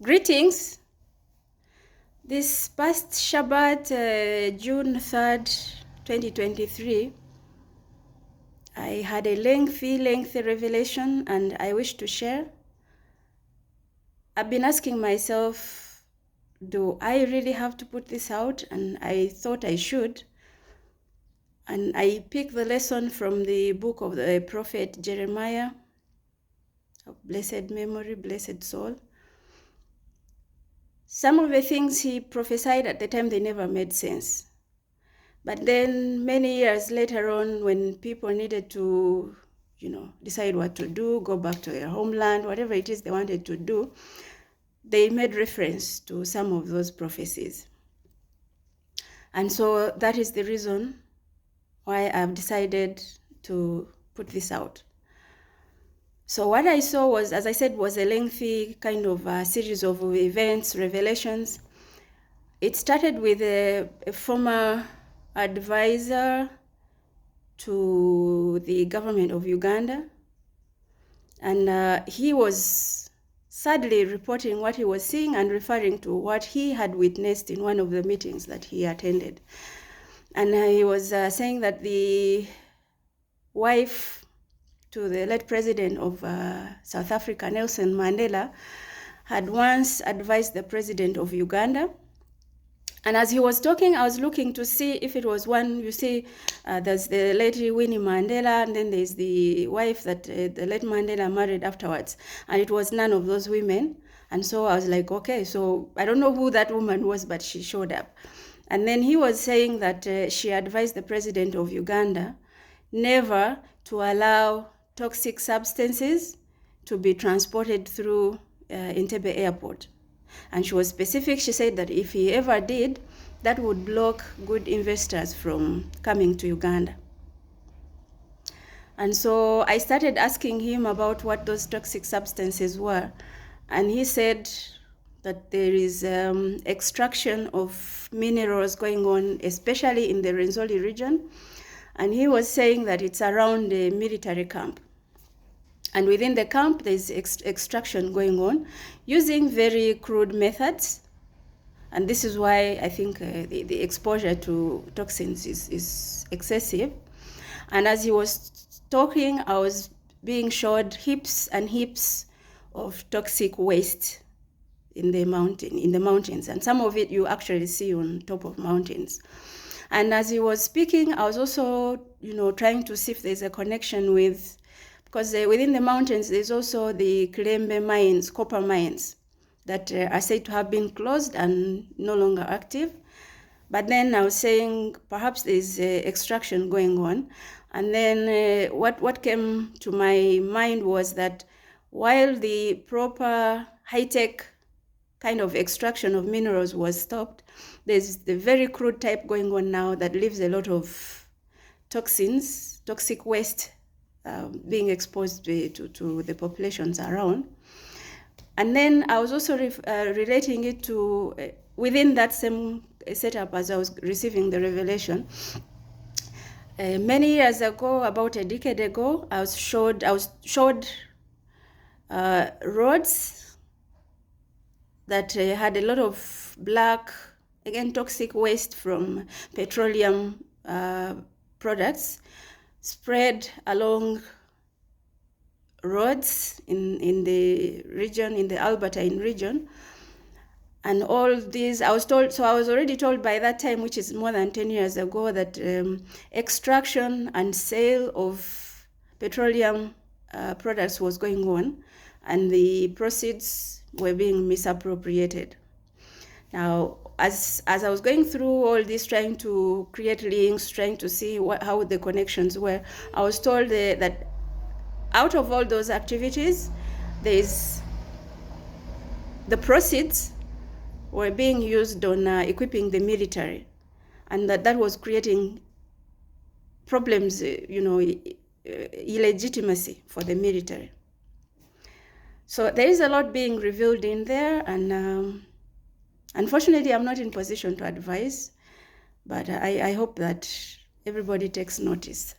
Greetings. This past Shabbat, June 3rd, 2023, I had a lengthy revelation and I wish to share. I've been asking myself, do I really have to put this out? And I thought I should. And I picked the lesson from the book of the prophet Jeremiah, of blessed memory, blessed soul. Some of the things he prophesied at the time, they never made sense. But then many years later on, when people needed to, decide what to do, go back to their homeland, whatever it is they wanted to do, they made reference to some of those prophecies. And so that is the reason why I've decided to put this out. So what I saw was, as I said, was a lengthy kind of series of events, revelations. It started with a former advisor to the government of Uganda, and he was sadly reporting what he was seeing and referring to what he had witnessed in one of the meetings that he attended. And he was saying that the wife to the late president of South Africa, Nelson Mandela, had once advised the president of Uganda. And as he was talking, I was looking to see if it was one, there's the lady Winnie Mandela, and then there's the wife that the late Mandela married afterwards. And it was none of those women. And so I was like, okay, so I don't know who that woman was, but she showed up. And then he was saying that she advised the president of Uganda never to allow toxic substances to be transported through Entebbe airport. And she was specific. She said that if he ever did, that would block good investors from coming to Uganda. And so I started asking him about what those toxic substances were. And he said that there is extraction of minerals going on, especially in the Rwenzori region. And he was saying that it's around a military camp. And within the camp, there's extraction going on using very crude methods. And this is why I think the exposure to toxins is excessive. And as he was talking, I was being showed heaps and heaps of toxic waste in the mountains. And some of it you actually see on top of mountains. And as he was speaking, I was also, trying to see if there's a connection with, because within the mountains, there's also the Kilembe mines, copper mines, that are said to have been closed and no longer active. But then I was saying perhaps there's extraction going on. And then what came to my mind was that while the proper high-tech kind of extraction of minerals was stopped, there's the very crude type going on now that leaves a lot of toxins, toxic waste being exposed to the populations around. And then I was also relating it to, within that same setup as I was receiving the revelation, many years ago, about a decade ago, I was showed roads that had a lot of black, again, toxic waste from petroleum products spread along roads in the region, in the Albertine region. And all these, I was already told by that time, which is more than 10 years ago, that extraction and sale of petroleum products was going on, and the proceeds were being misappropriated. Now, as I was going through all this, trying to create links, trying to see how the connections were, I was told that out of all those activities, there's the proceeds were being used on equipping the military, and that was creating problems, illegitimacy for the military. So there is a lot being revealed in there, and unfortunately, I'm not in position to advise, but I hope that everybody takes notice.